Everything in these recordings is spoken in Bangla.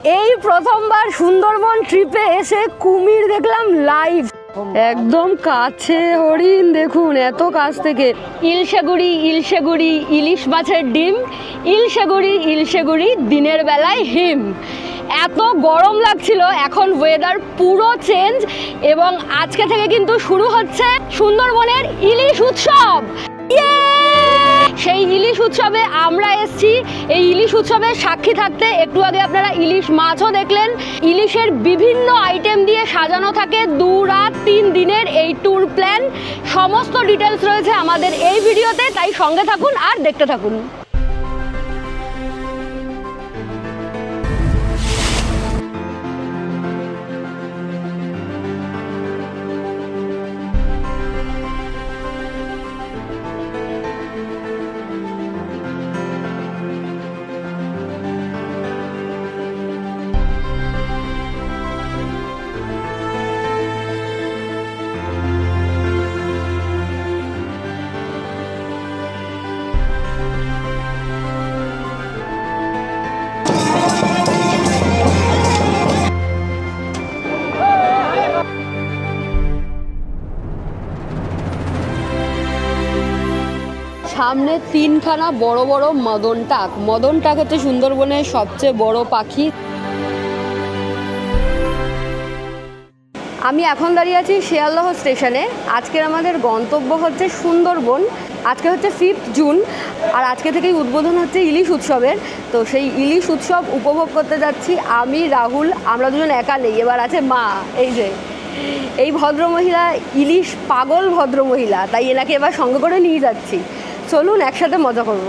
এই প্রথমবার সুন্দরবন ট্রিপে এসে কুমির দেখলাম লাইভ, একদম কাছে হরিণ, দেখুন এত কাছ থেকে। ইলশেগুড়ি ইলশেগুড়ি ইলিশ মাছের ডিম, ইলশেগুড়ি দিনের বেলায় হিম। এত গরম লাগছিল, এখন ওয়েদার পুরো চেঞ্জ এবং আজকে থেকে কিন্তু শুরু হচ্ছে সুন্দরবনের ইলিশ উৎসব। সেই ইলিশ উৎসবে আমরা এসেছি। এই ইলিশ উৎসবের সাক্ষী থাকতে একটু আগে আপনারা ইলিশ মাছও দেখলেন। ইলিশের বিভিন্ন আইটেম দিয়ে সাজানো থাকে 2 রাত 3 দিনের এই ট্যুর প্ল্যান। সমস্ত ডিটেলস রয়েছে আমাদের এই ভিডিওতে, তাই সঙ্গে থাকুন আর দেখতে থাকুন। সামনে 3খানা বড় বড় মদন টাক। মদন টাক হচ্ছে সুন্দরবনের সবচেয়ে বড় পাখি। আমি এখন দাঁড়িয়ে আছি শিয়ালদহ স্টেশনে। আজকের আমাদের গন্তব্য হচ্ছে সুন্দরবন। আজকে হচ্ছে 5 জুন আর আজকে থেকেই উদ্বোধন হচ্ছে ইলিশ উৎসবের। তো সেই ইলিশ উৎসব উপভোগ করতে যাচ্ছি আমি, রাহুল। আমরা দুজন একা নেই, এবার আছে মা। এই ভদ্রমহিলা ইলিশ পাগল ভদ্রমহিলা, তাই এনাকে এবার সঙ্গে করে নিয়ে যাচ্ছি। চলুন একসাথে মজা করব।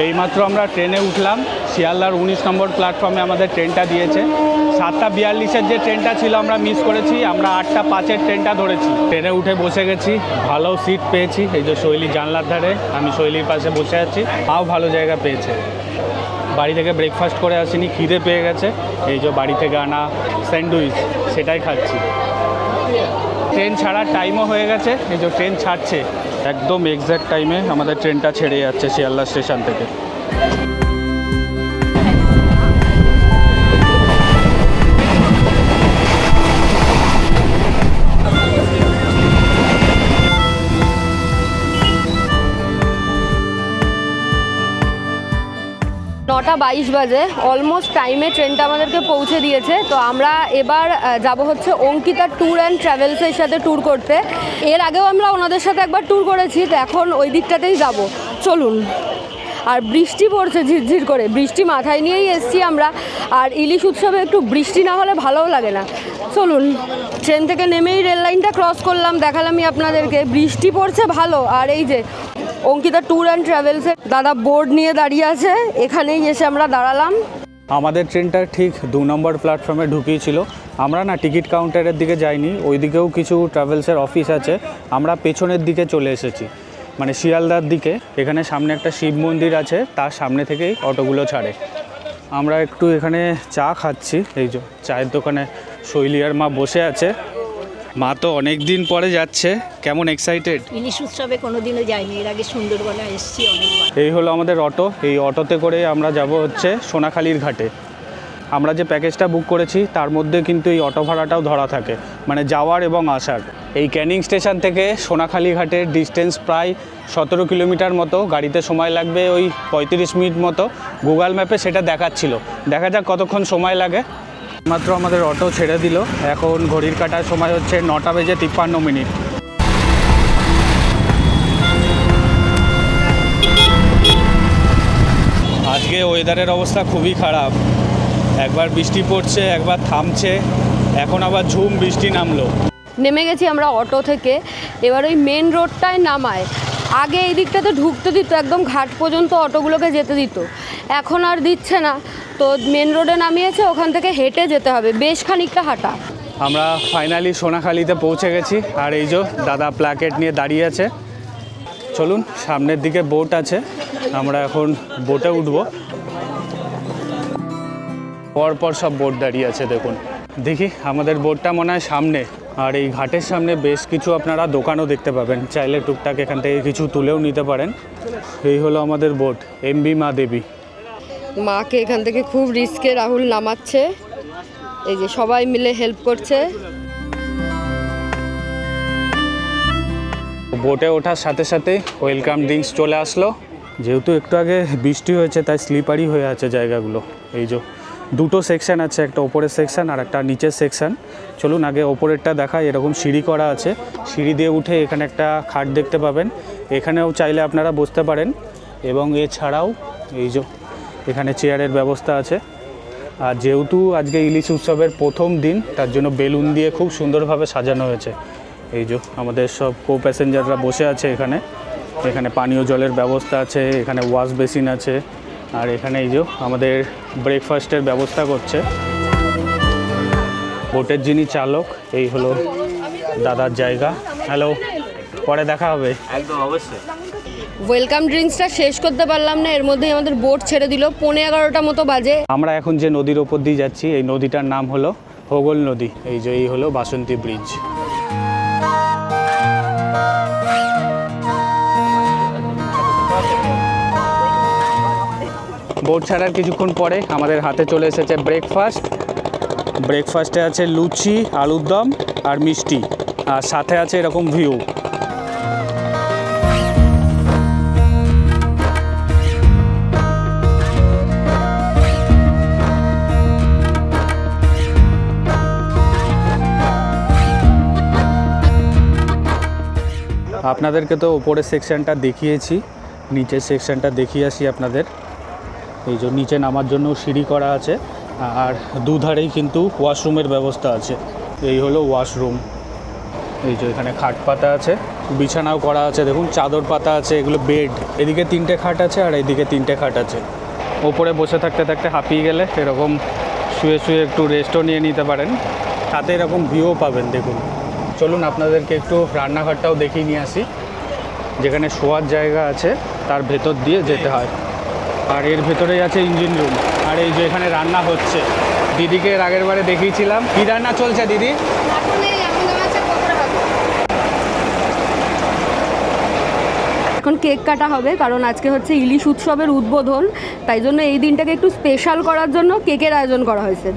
এইমাত্র আমরা ট্রেনে উঠলাম। শিয়ালদার 19 নম্বর প্ল্যাটফর্মে আমাদের ট্রেনটা দিয়েছে। 7:42-এর যে ট্রেনটা ছিল আমরা মিস করেছি, আমরা 8:05-এর ট্রেনটা ধরেছি। ট্রেনে উঠে বসে গেছি, ভালো সিট পেয়েছি। এই যে শৈলী জানলার ধারে, আমি শৈলীর পাশে বসে আছি। মাও ভালো জায়গা পেয়েছে। বাড়ি থেকে ব্রেকফাস্ট করে আসিনি, খিদে পেয়ে গেছে। এই যে বাড়ি থেকে আনা স্যান্ডউইচ, সেটাই খাচ্ছি। ট্রেন ছাড়ার টাইমও হয়ে গেছে। এই যে ট্রেন ছাড়ছে, একদম এক্স্যাক্ট টাইমে আমাদের ট্রেনটা ছেড়ে যাচ্ছে শিয়ালদা স্টেশন থেকে। নটা 22 বাজে, অলমোস্ট টাইমে ট্রেনটা আমাদেরকে পৌঁছে দিয়েছে। তো আমরা এবার যাব হচ্ছে অঙ্কিতা ট্যুর অ্যান্ড ট্রাভেলসের সাথে ট্যুর করতে। এর আগেও আমরা ওনাদের সাথে একবার ট্যুর করেছি, তো এখন ওই দিকটাতেই যাব। চলুন। আর বৃষ্টি পড়ছে ঝিরঝির করে, বৃষ্টি মাথায় নিয়েই এসছি আমরা। আর ইলিশ উৎসবে একটু বৃষ্টি না হলে ভালোও লাগে না। চলুন। ট্রেন থেকে নেমেই রেল লাইনটা ক্রস করলাম, দেখালামই আপনাদেরকে। বৃষ্টি পড়ছে ভালো। আর এই যে অঙ্কিতা ট্যুর অ্যান্ড ট্রাভেলসের দাদা বোর্ড নিয়ে দাঁড়িয়ে আছে, এখানেই এসে আমরা দাঁড়ালাম। আমাদের ট্রেনটা ঠিক 2 নম্বর প্ল্যাটফর্মে ঢুকিয়েছিল। আমরা না টিকিট কাউন্টারের দিকে যাইনি, ওই দিকেও কিছু ট্রাভেলসের অফিস আছে। আমরা পেছনের দিকে চলে এসেছি, মানে শিয়ালদার দিকে। এখানে সামনে একটা শিব মন্দির আছে, তার সামনে থেকেই অটোগুলো ছাড়ে। আমরা একটু এখানে চা খাচ্ছি। এই যে চায়ের দোকানে শৈলী আর মা বসে আছে। মা তো অনেক দিন পরে যাচ্ছে, কেমন এক্সাইটেড? ইলিশ উৎসবে কোনোদিনও যাইনি, এর আগে সুন্দরবনে এসেছি অনেকবার। এই হলো আমাদের অটো। এই অটোতে করে আমরা যাব হচ্ছে সোনাখালীর ঘাটে। আমরা যে প্যাকেজটা বুক করেছি তার মধ্যে কিন্তু এই অটো ভাড়াটাও ধরা থাকে, মানে যাওয়ার এবং আসার। এই ক্যানিং স্টেশন থেকে সোনাখালী ঘাটের ডিস্টেন্স প্রায় 17 কিলোমিটার মতো। গাড়িতে সময় লাগবে ওই 35 মিনিট মতো। গুগল ম্যাপে সেটা দেখাচ্ছিল, দেখা যাক কতক্ষণ সময় লাগে। মাত্র আমাদের অটো ছেড়ে দিল। এখন ঘড়ির কাটার সময় হচ্ছে 9:53। আজকে ওয়েদারের অবস্থা খুবই খারাপ, একবার বৃষ্টি পড়ছে, একবার থামছে, এখন আবার ঝুম বৃষ্টি নামলো। নেমে গেছি আমরা অটো থেকে। এবার ওই মেন রোডটায় নামায়। আগে এই দিকটাতে ঢুকতে দিত, একদম ঘাট পর্যন্ত অটোগুলোকে যেতে দিত, এখন আর দিচ্ছে না। তো মেন রোডে নামিয়েছে, ওখান থেকে হেঁটে যেতে হবে, বেশ খানিকটা হাঁটা। আমরা ফাইনালি সোনাখালীতে পৌঁছে গেছি। আর এই যে দাদা প্ল্যাকেট নিয়ে দাঁড়িয়ে আছে। চলুন, সামনের দিকে বোট আছে, আমরা এখন বোটে উঠবো। পরপর সব বোট দাঁড়িয়ে আছে, দেখুন। দেখি আমাদের বোটটা মনে হয় সামনে। আর এই ঘাটের সামনে বেশ কিছু আপনারা দোকানও দেখতে পাবেন, চাইলে টুকটাক এখান থেকে কিছু তুলেও নিতে পারেন। এই হলো আমাদের বোট, এমবি মা দেবী। মাকে এখান থেকে খুব রিস্কে রাহুল নামাচ্ছে, এই যে সবাই মিলে হেল্প করছে। বোটে ওঠার সাথে সাথে ওয়েলকাম ড্রিঙ্কস চলে আসলো। যেহেতু একটু আগে বৃষ্টি হয়েছে তাই স্লিপারি হয়ে আছে জায়গাগুলো। এই যে দুটো সেকশন আছে, একটা ওপরের সেকশন আর একটা নিচের সেকশন। চলুন আগে ওপরেরটা দেখাই। এরকম সিঁড়ি করা আছে, সিঁড়ি দিয়ে উঠে এখানে একটা খাট দেখতে পাবেন, এখানেও চাইলে আপনারা বসতে পারেন। এবং এছাড়াও এই যে এখানে চেয়ারের ব্যবস্থা আছে। আর যেহেতু আজকে ইলিশ উৎসবের প্রথম দিন তার জন্য বেলুন দিয়ে খুব সুন্দরভাবে সাজানো হয়েছে। এই যে আমাদের সব কো প্যাসেঞ্জাররা বসে আছে এখানে। এখানে পানীয় জলের ব্যবস্থা আছে, এখানে ওয়াশ বেসিন আছে, আর এখানে এই যে আমাদের ব্রেকফাস্টের ব্যবস্থা করছে। বোটের যিনি চালক এই হলো দাদার জায়গা। হ্যালো, পরে দেখা হবে। একদম অবশ্যই। ওয়েলকাম ড্রিঙ্কসটা শেষ করতে পারলাম না, এর মধ্যেই আমাদের বোট ছেড়ে দিল। 11:15 মতো বাজে। আমরা এখন যে নদীর ওপর দিয়ে যাচ্ছি এই নদীটার নাম হলো হোগল নদী। এই যে এই হলো বাসন্তী ব্রিজ। বোট ছাড়ার কিছুক্ষণ পরে আমাদের হাতে চলে এসেছে ব্রেকফাস্ট। ব্রেকফাস্টে আছে লুচি, আলুর দম আর মিষ্টি, আর সাথে আছে এরকম ভিউ। আপনাদেরকে তো উপরের সেকশনটা দেখিয়েছি, নিচের সেকশনটা দেখিয়ে আসি আপনাদের। এই যে নিচে নামার জন্য সিঁড়ি করা আছে, আর দুধারেই কিন্তু ওয়াশরুমের ব্যবস্থা আছে। এই হলো ওয়াশরুম। এই যে এখানে খাট পাতা আছে, বিছানাও করা আছে, দেখুন চাদর পাতা আছে, এগুলো বেড। এদিকে 3টে খাট আছে আর এইদিকে 3টে খাট আছে। ওপরে বসে থাকতে থাকতে হাঁপিয়ে গেলে এরকম শুয়ে শুয়ে একটু রেস্টও নিয়ে নিতে পারেন, তাতে এরকম ভিউও পাবেন। দেখুন, চলুন আপনাদেরকে একটু রান্নাঘরটাও দেখিয়ে নিয়ে আসি। যেখানে শোয়ার জায়গা আছে তার ভেতর দিয়ে যেতে হয়, আর এর ভেতরেই আছে ইঞ্জিন রুম। আর এই যে এখানে রান্না হচ্ছে, দিদিকে এর আগের বারে দেখিয়েছিলাম। কী রান্না চলছে দিদি? এখন কেক কাটা হবে, কারণ আজকে হচ্ছে ইলিশ উৎসবের উদ্বোধন, তাই জন্য এই দিনটাকে একটু স্পেশাল করার জন্য কেকের আয়োজন করা হয়েছে।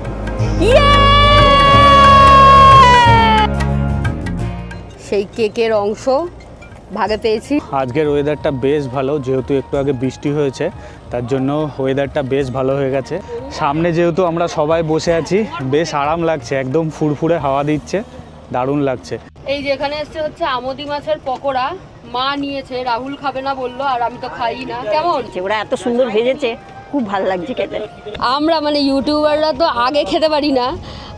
সেই কেকের অংশ ভাগে পেয়েছি। আজকের ওয়েদারটা বেশ ভালো, যেহেতু একটু আগে বৃষ্টি হয়েছে তার জন্য ওয়েদারটা বেশ ভালো হয়ে গেছে। সামনে যেহেতু আমরা সবাই বসে আছি, বেশ আরাম লাগছে, একদম ফুরফুরে হাওয়া দিচ্ছে, দারুণ লাগছে। এই যে এখানে এসছে হচ্ছে আমোদি মাছের পকোড়া, মা নিয়েছে, রাহুল খাবে না বললো, আর আমি তো খাই না। কেমন? ওরা এত সুন্দর ভেজেছে, খুব ভালো লাগছে খেতে। আমরা মানে ইউটিউবাররা তো আগে খেতে পারি না,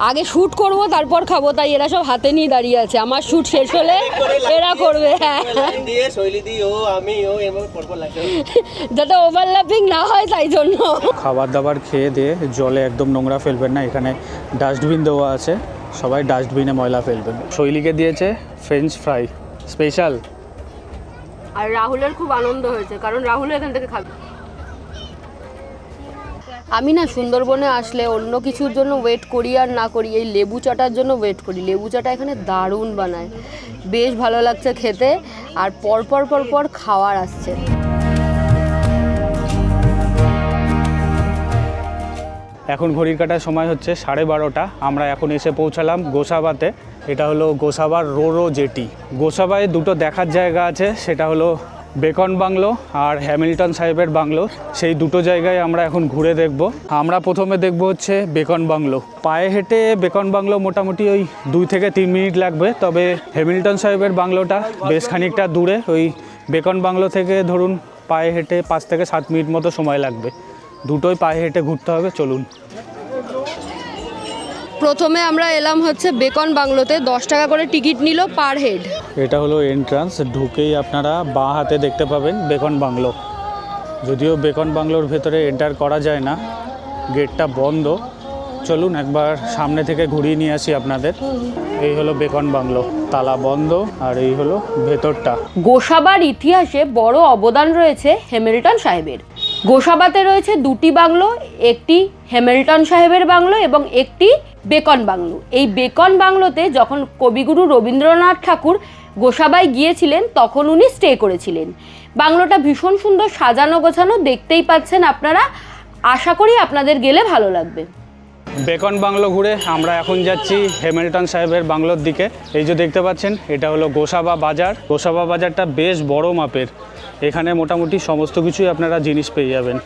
আগে শ্যুট করব তারপর খাবো, তাই এরা সব হাতে নিয়ে দাঁড়িয়ে আছে। আমার শ্যুট শেষ হলে এরা করবে। হ্যাঁ, যাতে ওভারল্যাপিং না হয় তাই জন্য। খাবার দাবার খেয়ে দিয়ে জলে একদম নোংরা ফেলবেন না, এখানে ডাস্টবিন দেওয়া আছে, সবাই ডাস্টবিনে ময়লা ফেলবেন। শৈলীকে দিয়েছে ফ্রেঞ্চ ফ্রাই স্পেশাল। আর রাহুলের খুব আনন্দ হয়েছে, কারণ রাহুল এখান থেকে খাবে। আমি না সুন্দরবনে আসলে অন্য কিছুর জন্য ওয়েট করি আর না করি, এই লেবু চাটার জন্য ওয়েট করি। লেবু চাটা এখানে দারুণ বানায়, বেশ ভালো লাগছে খেতে, আর পর খাওয়ার আসছে। এখন ঘড়ির কাটার সময় হচ্ছে 12:30। আমরা এখন এসে পৌঁছালাম গোসাবাতে। এটা হলো গোসাবার রো জেটি। গোসাবায় দুটো দেখার জায়গা আছে, সেটা হলো বেকন বাংলো আর হ্যামিল্টন সাহেবের বাংলো। সেই দুটো জায়গায় আমরা এখন ঘুরে দেখব। আমরা প্রথমে দেখব হচ্ছে বেকন বাংলো। পায়ে হেঁটে বেকন বাংলো মোটামুটি ওই 2 থেকে 3 মিনিট লাগবে, তবে হ্যামিল্টন সাহেবের বাংলোটা বেশ খানিকটা দূরে। ওই বেকন বাংলো থেকে ধরুন পায়ে হেঁটে 5 থেকে 7 মিনিট মতো সময় লাগবে। দুটোই পায়ে হেঁটে ঘুরতে হবে। চলুন। প্রথমে আমরা এলাম হচ্ছে বেকন বাংলোতে, 10 টাকা করে টিকিট নিল পার হেড। এটা হলো এন্ট্রান্স, ঢুকেই আপনারা বাঁ হাতে দেখতে পাবেন বেকন বাংলো। যদিও বেকন বাংলোর ভেতরে এন্টার করা যায় না, গেটটা বন্ধ। চলুন একবার সামনে থেকে ঘুরিয়ে নিয়ে আসি আপনাদের। এই হলো বেকন বাংলো, তালা বন্ধ, আর এই হলো ভেতরটা। গোসাবার ইতিহাসে বড় অবদান রয়েছে হ্যামিল্টন সাহেবের। গোসাবাতে রয়েছে 2টি বাংলো, একটি হ্যামিল্টন সাহেবের বাংলো এবং একটি বেকন বাংলো। এই বেকন বাংলোতে যখন কবিগুরু রবীন্দ্রনাথ ঠাকুর গোসাবায় গিয়েছিলেন তখন উনি স্টে করেছিলেন। বাংলোটা ভীষণ সুন্দর সাজানো গোছানো, দেখতেই পাচ্ছেন আপনারা। আশা করি আপনাদের গেলে ভালো লাগবে। বেকন বাংলো ঘুরে আমরা এখন যাচ্ছি হ্যামিল্টন সাহেবের বাংলোর দিকে। এই যে দেখতে পাচ্ছেন এটা হলো গোসাবা বাজার। গোসাবা বাজারটা বেশ বড় মাপের, এখানে মোটামুটি সমস্ত কিছুই আপনারা জিনিস পেয়ে যাবেন।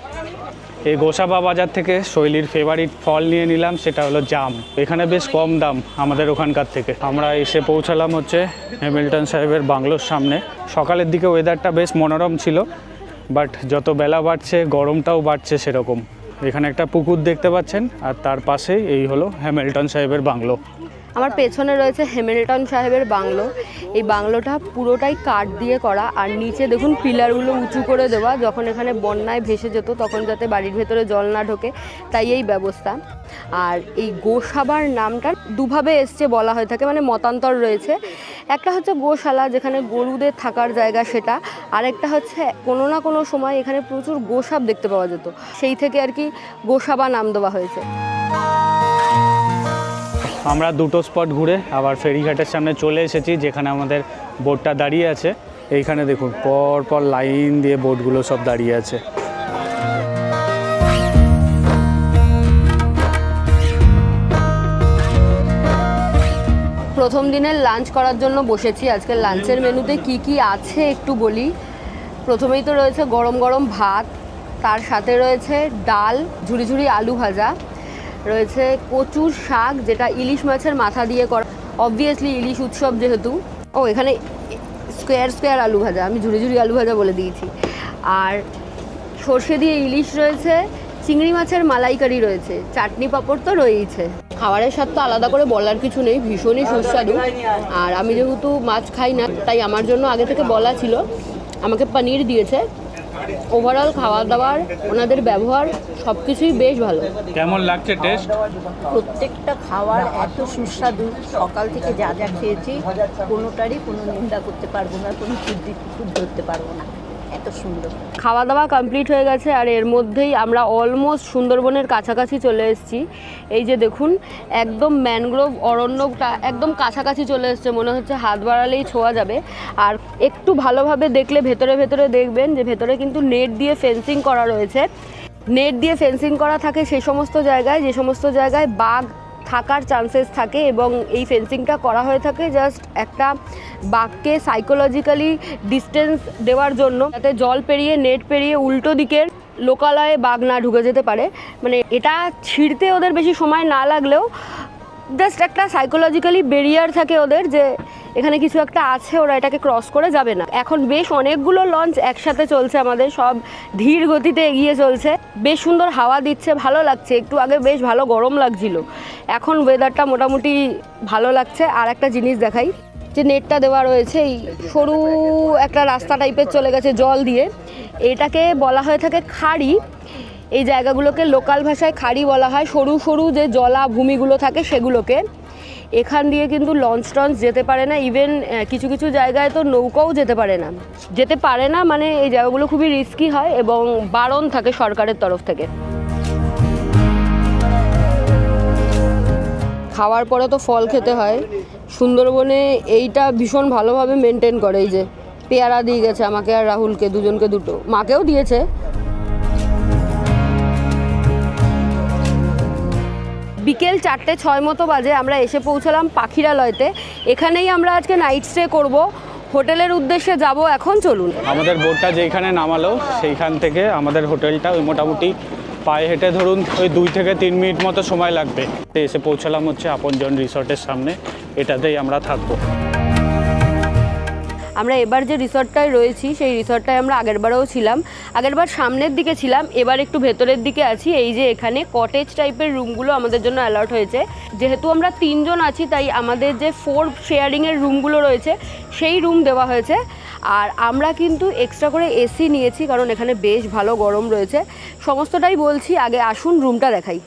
এই গোসাবা বাজার থেকে শৈলীর ফেভারিট ফল নিয়ে নিলাম, সেটা হলো জাম। এখানে বেশ কম দাম আমাদের ওখানকার থেকে। আমরা এসে পৌঁছালাম হচ্ছে হ্যামিল্টন সাহেবের বাংলোর সামনে। সকালের দিকে ওয়েদারটা বেশ মনোরম ছিল, বাট যত বেলা বাড়ছে গরমটাও বাড়ছে সেরকম। এখানে একটা পুকুর দেখতে পাচ্ছেন, আর তার পাশেই এই হলো হ্যামিল্টন সাহেবের বাংলো। আমার পেছনে রয়েছে হ্যামিল্টন সাহেবের বাংলো। এই বাংলোটা পুরোটাই কাঠ দিয়ে করা, আর নিচে দেখুন পিলারগুলো উঁচু করে দেওয়া, যখন এখানে বন্যায় ভেসে যেত তখন যাতে বাড়ির ভেতরে জল না ঢোকে তাই এই ব্যবস্থা। আর এই গোসাবার নামটা দুভাবে এসছে বলা হয়ে থাকে, মানে মতান্তর রয়েছে। একটা হচ্ছে গোশালা, যেখানে গরুদের থাকার জায়গা সেটা, আর একটা হচ্ছে কোনো না কোনো সময় এখানে প্রচুর গোসাপ দেখতে পাওয়া যেত, সেই থেকে আর কি গোসাবা নাম দেওয়া হয়েছে। আমরা দুটো স্পট ঘুরে আবার ফেরিঘাটের সামনে চলে এসেছি, যেখানে আমাদের বোটটা দাঁড়িয়ে আছে। এইখানে দেখুন পর পর লাইন দিয়ে বোটগুলো সব দাঁড়িয়ে আছে। প্রথম দিনের লাঞ্চ করার জন্য বসেছি। আজকে লাঞ্চের মেনুতে কি কি আছে একটু বলি। প্রথমেই তো রয়েছে গরম গরম ভাত, তার সাথে রয়েছে ডাল, ঝুরি ঝুরি আলু ভাজা, রয়েছে কচুর শাক যেটা ইলিশ মাছের মাথা দিয়ে করা, অবভিয়াসলি ইলিশ উৎসব যেহেতু। ও এখানে স্কোয়ার স্কোয়ার আলু ভাজা, আমি ঝুরি ঝুরি আলু ভাজা বলে দিয়েছি। আর সর্ষে দিয়ে ইলিশ রয়েছে, চিংড়ি মাছের মালাইকারি রয়েছে, চাটনি পাঁপড় তো রয়েইছে। খাবারের স্বাদ তো আলাদা করে বলার কিছু নেই, ভীষণই সুস্বাদু। আর আমি যেহেতু মাছ খাই না, তাই আমার জন্য আগে থেকে বলা ছিল। আমাকে পনির দিয়েছে। ওভারঅল খাওয়া দাওয়ার, ওনাদের ব্যবহার সব কিছুই বেশ ভালো। কেমন লাগছে টেস্ট? প্রত্যেকটা খাবার এত সুস্বাদু, সকাল থেকে যা যা খেয়েছি কোনোটারই কোনো নিন্দা করতে পারবো না, কোনো খুদ ধরতে পারবো না, এত সুন্দর। খাওয়া দাওয়া কমপ্লিট হয়ে গেছে, আর এর মধ্যেই আমরা অলমোস্ট সুন্দরবনের কাছাকাছি চলে এসেছি। এই যে দেখুন একদম ম্যানগ্রোভ অরণ্যটা একদম কাছাকাছি চলে এসছে, মনে হচ্ছে হাত বাড়ালেই ছোঁয়া যাবে। আর একটু ভালোভাবে দেখলে ভেতরে ভেতরে দেখবেন যে ভেতরে কিন্তু নেট দিয়ে ফেন্সিং করা রয়েছে। নেট দিয়ে ফেন্সিং করা থাকে সেই সমস্ত জায়গায় যে সমস্ত জায়গায় বাঘ থাকার চান্সেস থাকে, এবং এই ফেন্সিংটা করা হয়ে থাকে জাস্ট একটা বাঘকে সাইকোলজিক্যালি ডিস্টেন্স দেওয়ার জন্য, যাতে জল পেরিয়ে নেট পেরিয়ে উল্টো দিকের লোকালয়ে বাঘ না ঢুকে যেতে পারে। মানে এটা ছিঁড়তে ওদের বেশি সময় না লাগলেও জাস্ট একটা সাইকোলজিক্যালি ব্যারিয়ার থাকে ওদের, যে এখানে কিছু একটা আছে, ওরা এটাকে ক্রস করে যাবে না। এখন বেশ অনেকগুলো লঞ্চ একসাথে চলছে, আমাদের সব ধীর গতিতে এগিয়ে চলছে। বেশ সুন্দর হাওয়া দিচ্ছে, ভালো লাগছে। একটু আগে বেশ ভালো গরম লাগছিল, এখন ওয়েদারটা মোটামুটি ভালো লাগছে। আর একটা জিনিস দেখাই, যে নেটটা দেওয়া রয়েছে, এই সরু একটা রাস্তা টাইপের চলে গেছে জল দিয়ে, এটাকে বলা হয়ে থাকে খাড়ি। এই জায়গাগুলোকে লোকাল ভাষায় খাড়ি বলা হয়। সরু সরু যে জলাভূমিগুলো থাকে সেগুলোকে। এখান দিয়ে কিন্তু লঞ্চ টঞ্চ যেতে পারে না, ইভেন কিছু কিছু জায়গায় তো নৌকাও যেতে পারে না, মানে এই জায়গাগুলো খুবই রিস্কি হয় এবং বারণ থাকে সরকারের তরফ থেকে। খাওয়ার পরে তো ফল খেতে হয়। সুন্দরবনে এইটা ভীষণ ভালোভাবে মেনটেন করে। এই যে পেয়ারা দিয়ে গেছে আমাকে আর রাহুলকে, দুজনকে দুটো, মাকেও দিয়েছে। বিকেল 4:06 মতো বাজে, আমরা এসে পৌঁছলাম পাখিরালয়তে। এখানেই আমরা আজকে নাইট স্টে করব। হোটেলের উদ্দেশ্যে যাব এখন, চলুন। আমাদের বোটটা যেখানে নামালো সেইখান থেকে আমাদের হোটেলটা ওই মোটামুটি পায়ে হেঁটে ধরুন ওই 2 থেকে 3 মিনিট মতো সময় লাগবে। এসে পৌঁছালাম হচ্ছে আপনজন রিসর্টের সামনে, এটাতেই আমরা থাকবো। আমরা এবার যে রিসর্টটায় রয়েছি সেই রিসর্টটায় আমরা আগেরবারও ছিলাম। আগেরবার সামনের দিকে ছিলাম, এবার একটু ভেতরের দিকে আছি। এই যে এখানে কটেজ টাইপের রুমগুলো আমাদের জন্য অ্যালট হয়েছে। যেহেতু আমরা 3 জন আছি, তাই আমাদের যে 4 শেয়ারিংয়ের রুমগুলো রয়েছে সেই রুম দেওয়া হয়েছে। আর আমরা কিন্তু এক্সট্রা করে এসি নিয়েছি, কারণ এখানে বেশ ভালো গরম রয়েছে। সমস্তটাই বলছি, আগে আসুন রুমটা দেখাই।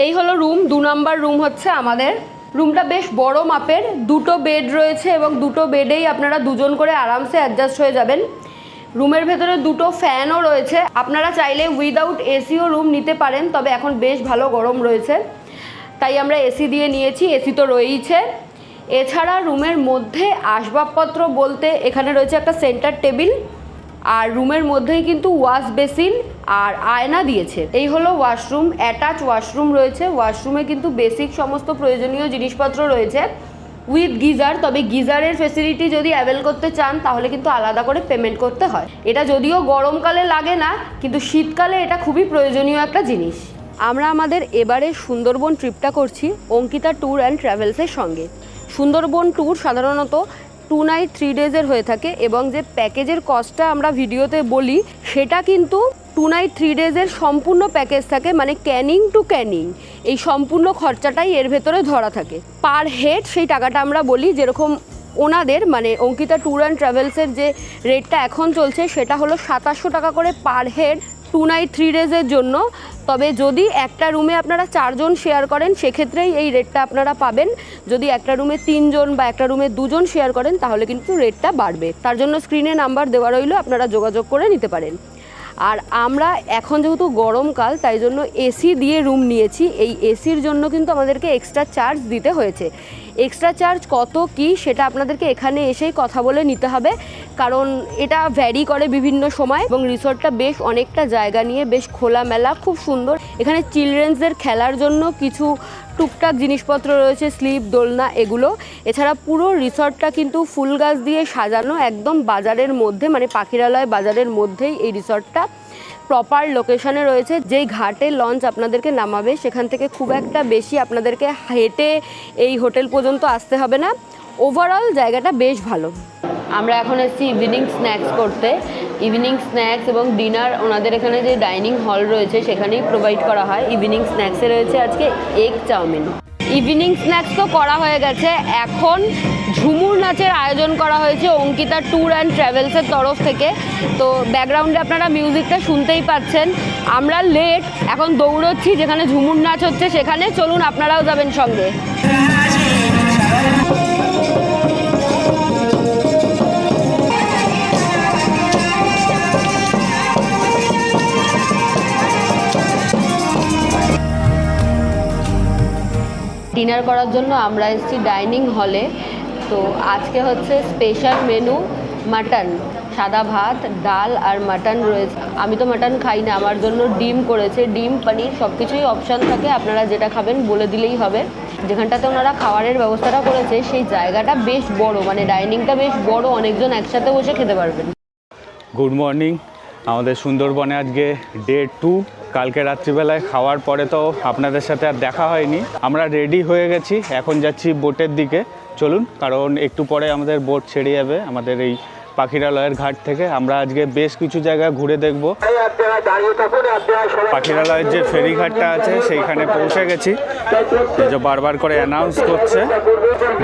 এই হলো রুম, 2 নম্বর রুম হচ্ছে আমাদের। রুমটা বেশ বড় মাপের, 2টো বেড রয়েছে এবং 2টো বেডেই আপনারা 2 জন করে আরামসে অ্যাডজাস্ট হয়ে যাবেন। রুমের ভেতরে 2টো ফ্যানও রয়েছে। আপনারা চাইলে উইদাউট এসিও রুম নিতে পারেন, তবে এখন বেশ ভালো গরম রয়েছে তাই আমরা এসি দিয়ে নিয়েছি। এসি তো রয়েইছে। এছাড়া রুমের মধ্যে আসবাবপত্র বলতে এখানে রয়েছে একটা সেন্টার টেবিল, আর রুমের মধ্যেই কিন্তু ওয়াশ বেসিন আর আয়না দিয়েছে। এই হলো ওয়াশরুম, অ্যাটাচ ওয়াশরুম রয়েছে। ওয়াশরুমে কিন্তু বেসিক সমস্ত প্রয়োজনীয় জিনিসপত্র রয়েছে উইথ গিজার। তবে গিজারের ফেসিলিটি যদি অ্যাভেল করতে চান তাহলে কিন্তু আলাদা করে পেমেন্ট করতে হয়। এটা যদিও গরমকালে লাগে না, কিন্তু শীতকালে এটা খুবই প্রয়োজনীয় একটা জিনিস। আমরা আমাদের এবারে সুন্দরবন ট্রিপটা করছি অঙ্কিতা ট্যুর অ্যান্ড ট্রাভেলসের সঙ্গে। সুন্দরবন ট্যুর সাধারণত 2 নাইট 3 ডেজের হয়ে থাকে এবং যে প্যাকেজের কস্টটা আমরা ভিডিওতে বলি সেটা কিন্তু 2 নাইট 3 ডেজের সম্পূর্ণ প্যাকেজ থাকে, মানে ক্যানিং টু ক্যানিং এই সম্পূর্ণ খরচাটাই এর ভেতরে ধরা থাকে। পার হেড সেই টাকাটা আমরা বলি, যেরকম ওনাদের মানে অঙ্কিতা ট্যুর অ্যান্ড ট্রাভেলসের যে রেটটা এখন চলছে সেটা হলো 2700 টাকা করে পার হেড 2 নাইট 3 ডেজের জন্য। তবে যদি একটা রুমে আপনারা 4 জন শেয়ার করেন সেক্ষেত্রেই এই রেটটা আপনারা পাবেন। যদি একটা রুমে 3 জন বা একটা রুমে 2 জন শেয়ার করেন তাহলে কিন্তু রেটটা বাড়বে। তার জন্য স্ক্রিনে নাম্বার দেওয়া রইল, আপনারা যোগাযোগ করে নিতে পারেন। আর আমরা এখন যেহেতু গরমকাল তাই জন্য এসি দিয়ে রুম নিয়েছি। এই এসির জন্য কিন্তু আমাদেরকে এক্সট্রা চার্জ দিতে হয়েছে। এক্সট্রা চার্জ কত কি সেটা আপনাদেরকে এখানে এসেই কথা বলে নিতে হবে, কারণ এটা ভ্যারি করে বিভিন্ন সময়। এবং রিসর্টটা বেশ অনেকটা জায়গা নিয়ে বেশ খোলামেলা, খুব সুন্দর। এখানে চিলড্রেন্সদের খেলার জন্য কিছু টুকটাক জিনিসপত্র রয়েছে, স্লিপ, দোলনা, এগুলো। এছাড়া পুরো রিসর্টটা কিন্তু ফুল গাছ দিয়ে সাজানো, একদম বাজারের মধ্যে, মানে পাখিরালয় বাজারের মধ্যেই এই রিসর্টটা প্রপার লোকেশনে রয়েছে। যেই ঘাটে লঞ্চ আপনাদেরকে নামাবে সেখান থেকে খুব একটা বেশি আপনাদেরকে হেঁটে এই হোটেল পর্যন্ত আসতে হবে না। ওভারঅল জায়গাটা বেশ ভালো। আমরা এখন এসেছি ইভিনিং স্ন্যাক্স করতে। ইভিনিং স্ন্যাক্স এবং ডিনার ওনাদের এখানে যে ডাইনিং হল রয়েছে সেখানেই প্রোভাইড করা হয়। ইভিনিং স্ন্যাক্সে রয়েছে আজকে এগ চাউমিন। ইভিনিং স্ন্যাক্স তো করা হয়ে গেছে, এখন ঝুমুর নাচের আয়োজন করা হয়েছে অঙ্কিতা ট্যুর অ্যান্ড ট্রাভেলসের তরফ থেকে। তো ব্যাকগ্রাউন্ডে আপনারা মিউজিকটা শুনতেই পাচ্ছেন। আমরা লেট, এখন দৌড়চ্ছি যেখানে ঝুমুর নাচ হচ্ছে সেখানে। চলুন আপনারাও যাবেন সঙ্গে। ডিনার করার জন্য আমরা এসেছি ডাইনিং হলে। তো আজকে হচ্ছে স্পেশাল মেনু মাটন, সাদা ভাত, ডাল আর মাটন রয়েছে। আমি তো মাটন খাই না, আমার জন্য ডিম করেছে। ডিম, পনির সব কিছুই অপশান থাকে, আপনারা যেটা খাবেন বলে দিলেই হবে। যেখানটাতে ওনারা খাবারের ব্যবস্থাটা করেছে সেই জায়গাটা বেশ বড়, মানে ডাইনিংটা বেশ বড়, অনেকজন একসাথে বসে খেতে পারবেন। Good morning. আমাদের সুন্দরবনে আজকে ডে 2। কালকে রাত্রিবেলায় খাওয়ার পরে তো আপনাদের সাথে আর দেখা হয়নি। আমরা রেডি হয়ে গেছি, এখন যাচ্ছি বোটের দিকে। চলুন, কারণ একটু পরে আমাদের বোট ছেড়ে যাবে আমাদের এই পাখিরালয়ের ঘাট থেকে। আমরা আজকে বেশ কিছু জায়গা ঘুরে দেখব। পাখিরালয়ের যে ফেরিঘাটটা আছে সেইখানে পৌঁছে গেছি। এই যে বারবার করে অ্যানাউন্স করছে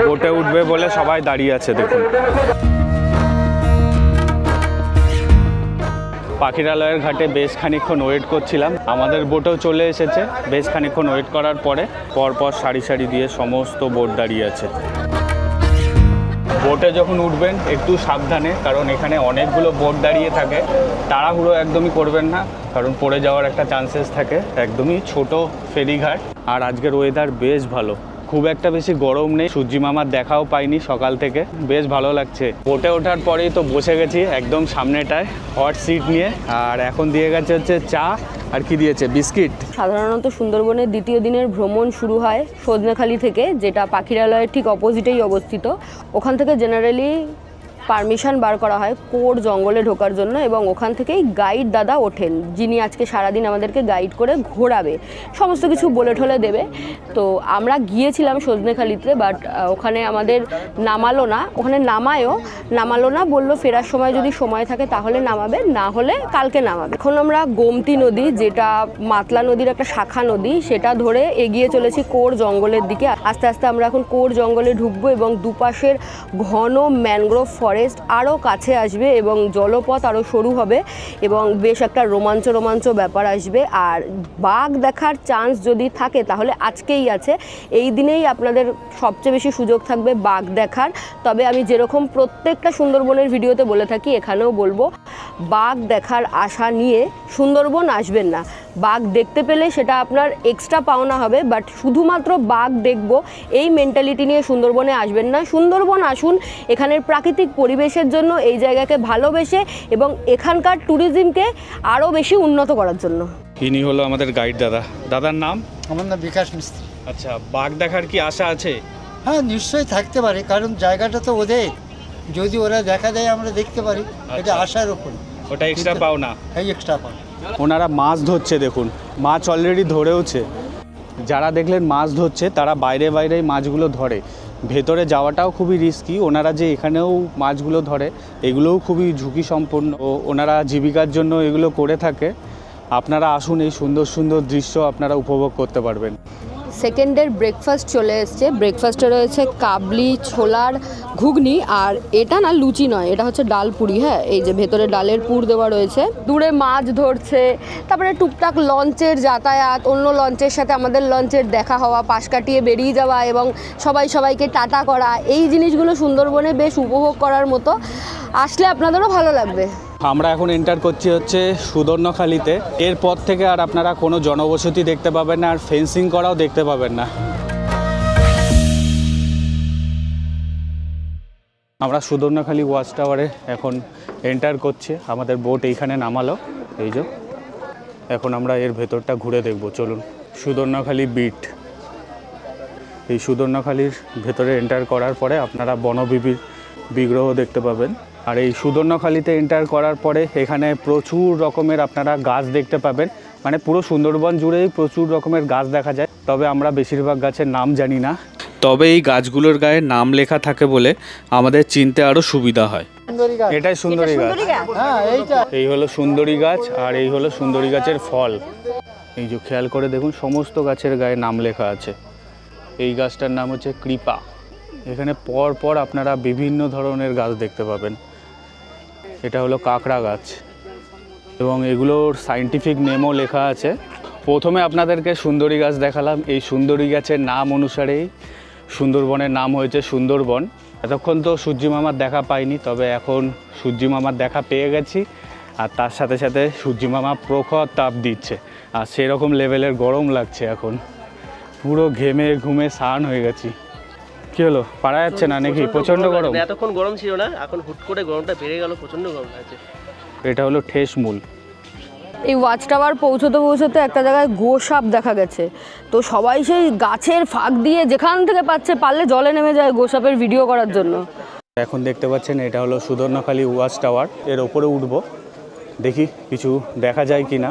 বোটে উঠবে বলে সবাই দাঁড়িয়ে আছে, দেখুন। পাখিরালয়ের ঘাটে বেশ খানিকক্ষণ ওয়েট করছিলাম। আমাদের বোটেও চলে এসেছে। বেশ খানিকক্ষণ ওয়েট করার পরে পরপর সারি সারি দিয়ে সমস্ত বোট দাঁড়িয়ে আছে। বোটে যখন উঠবেন একটু সাবধানে, কারণ এখানে অনেকগুলো বোট দাঁড়িয়ে থাকে। তাড়াহুড়ো একদমই করবেন না, কারণ পড়ে যাওয়ার একটা চান্সেস থাকে। একদমই ছোট ফেরিঘাট। আর আজকের ওয়েদার বেশ ভালো, খুব একটা বেশি গরম নেই। সূর্যি মামার দেখাও পাইনি সকাল থেকে, বেশ ভালো লাগছে। বোটে ওঠার পরেই তো বসে গেছি একদম সামনেটায় হট সিট নিয়ে। আর এখন দিয়ে গেছে হচ্ছে চা, আর কি দিয়েছে বিস্কিট। সাধারণত সুন্দরবনের দ্বিতীয় দিনের ভ্রমণ শুরু হয় সজনেখালি থেকে, যেটা পাখিরালয়ের ঠিক অপোজিটেই অবস্থিত। ওখান থেকে জেনারেলি পারমিশন বার করা হয় কোর জঙ্গলে ঢোকার জন্য, এবং ওখান থেকেই গাইড দাদা ওঠেন, যিনি আজকে সারাদিন আমাদেরকে গাইড করে ঘোরাবে, সমস্ত কিছু বলে ঠলে দেবে। তো আমরা গিয়েছিলাম সজনেখালিতে, বাট ওখানে আমাদের নামালো না, ওখানে নামালো না, বললো ফেরার সময় যদি সময় থাকে তাহলে নামাবে, না হলে কালকে নামাবে। এখন আমরা গোমতী নদী, যেটা মাতলা নদীর একটা শাখা নদী, সেটা ধরে এগিয়ে চলেছি কোর জঙ্গলের দিকে। আস্তে আস্তে আমরা এখন কোর জঙ্গলে ঢুকবো এবং দুপাশের ঘন ম্যানগ্রোভ ফরেস্ট আরও কাছে আসবে এবং জলপথ আরও সরু হবে এবং বেশ একটা রোমাঞ্চ ব্যাপার আসবে। আর বাঘ দেখার চান্স যদি থাকে তাহলে আজকেই আছে, এই দিনেই আপনাদের সবচেয়ে বেশি সুযোগ থাকবে বাঘ দেখার। তবে আমি যেরকম প্রত্যেকটা সুন্দরবনের ভিডিওতে বলে থাকি, এখানেও বলবো, বাঘ দেখার আশা নিয়ে সুন্দরবন আসবেন না। বাঘ দেখতে পেলে সেটা আপনার এক্সট্রা পাওনা হবে, বাট শুধুমাত্র বাঘ দেখব এই মেন্টালিটি নিয়ে সুন্দরবনে আসবেন না। সুন্দরবন আসুন এখানের প্রাকৃতিক পরিবেশের জন্য, এই জায়গাকে ভালোবেসে এবং এখানকার ট্যুরিজমকে আরও বেশি উন্নত করার জন্য। ইনি হলো আমাদের গাইড দাদা। দাদার নাম? আমার নাম বিকাশ মিস্ত্রি। আচ্ছা, বাঘ দেখার কি আশা আছে? হ্যাঁ, নিশ্চয়ই থাকতে পারে, কারণ জায়গাটা তো ওদের, যদি ওরা দেখা দেয় আমরা দেখতে পারি, এটা আশার ওপর। ওটা এক্সট্রা পাও না? এই এক্সট্রা পাও। ওনারা মাছ ধরছে, দেখুন মাছ অলরেডি ধরেওছে। যারা দেখলেন মাছ ধরছে তারা বাইরে বাইরেই মাছগুলো ধরে, ভেতরে যাওয়াটাও খুবই রিস্কি। ওনারা যে এখানেও মাছগুলো ধরে এগুলোও খুবই ঝুঁকি সম্পন্ন, ও ওনারা জীবিকার জন্য এগুলো করে থাকে। আপনারা আসুন, এই সুন্দর সুন্দর দৃশ্য আপনারা উপভোগ করতে পারবেন। সেকেন্ডের ব্রেকফাস্ট চলে এসছে। ব্রেকফাস্টে রয়েছে কাবলি, ছোলার ঘুগনি, আর এটা না লুচি নয়, এটা হচ্ছে ডাল পুরি। হ্যাঁ, এই যে ভেতরে ডালের পুর দেওয়া রয়েছে। দূরে মাছ ধরছে, তারপরে টুকটাক লঞ্চের যাতায়াত, অন্য লঞ্চের সাথে আমাদের লঞ্চের দেখা হওয়া, পাশ কাটিয়ে বেরিয়ে যাওয়া এবং সবাইকে টাটা করা, এই জিনিসগুলো সুন্দরবনে বেশ উপভোগ করার মতো। আসলে আপনাদেরও ভালো লাগবে। আমরা এখন এন্টার করছি হচ্ছে সুদর্ণখালিতে। এরপর থেকে আর আপনারা কোনো জনবসতি দেখতে পাবেন না, আর ফেন্সিং করাও দেখতে পাবেন না। আমরা সুদর্ণখালি ওয়াচ টাওয়ারে এখন এন্টার করছি। আমাদের বোট এইখানে নামালো, এই যে। এখন আমরা এর ভেতরটা ঘুরে দেখব, চলুন। সুদর্ণখালি বিট। এই সুদর্ণখালির ভেতরে এন্টার করার পরে আপনারা বনবিবির বিগ্রহ দেখতে পাবেন। আর এই সুদর্ণখালিতে এন্টার করার পরে এখানে প্রচুর রকমের আপনারা গাছ দেখতে পাবেন, মানে পুরো সুন্দরবন জুড়েই প্রচুর রকমের গাছ দেখা যায়। তবে আমরা বেশিরভাগ গাছের নাম জানি না, তবে এই গাছগুলোর গায়ে নাম লেখা থাকে বলে আমাদের চিনতে আরও সুবিধা হয়। এটাই সুন্দরী গাছ। হ্যাঁ, এইটা এই হলো সুন্দরী গাছ, আর এই হলো সুন্দরী গাছের ফল। এই যে খেয়াল করে দেখুন, সমস্ত গাছের গায়ে নাম লেখা আছে। এই গাছটার নাম হচ্ছে কৃপা। এখানে পর পর আপনারা বিভিন্ন ধরনের গাছ দেখতে পাবেন। এটা হলো কাঁকড়া গাছ এবং এগুলোর সায়েন্টিফিক নেমও লেখা আছে। প্রথমে আপনাদেরকে সুন্দরী গাছ দেখালাম। এই সুন্দরী গাছের নাম অনুসারেই সুন্দরবনের নাম হয়েছে সুন্দরবন। এতক্ষণ তো সূর্যি মামার দেখা পাইনি, তবে এখন সূর্যি মামার দেখা পেয়ে গেছি। আর তার সাথে সাথে সূর্যি মামা প্রখর তাপ দিচ্ছে, আর সেরকম লেভেলের গরম লাগছে। এখন পুরো ঘেমে ঘুমে স্নান হয়ে গেছি। কি হলো, পারা যাচ্ছে না নাকি? প্রচণ্ড গরম। এতক্ষণ গরম ছিল না, এখন হুট করে গরমটা বেড়ে গেল, প্রচণ্ড গরম লাগছে। এটা হলো ঠেসমূল। এই ওয়াচ টাওয়ার পৌঁছতে একটা জায়গায় গোসাপ দেখা গেছে। তো সবাই সেই গাছের ফাঁক দিয়ে যেখান থেকে পাচ্ছে পারলে জলে নেমে যায় গোসাপের ভিডিও করার জন্য। এখন দেখতে পাচ্ছেন এটা হলো সুদর্ণখালি ওয়াচ টাওয়ার। এর ওপরে উঠবো, দেখি কিছু দেখা যায় কি না।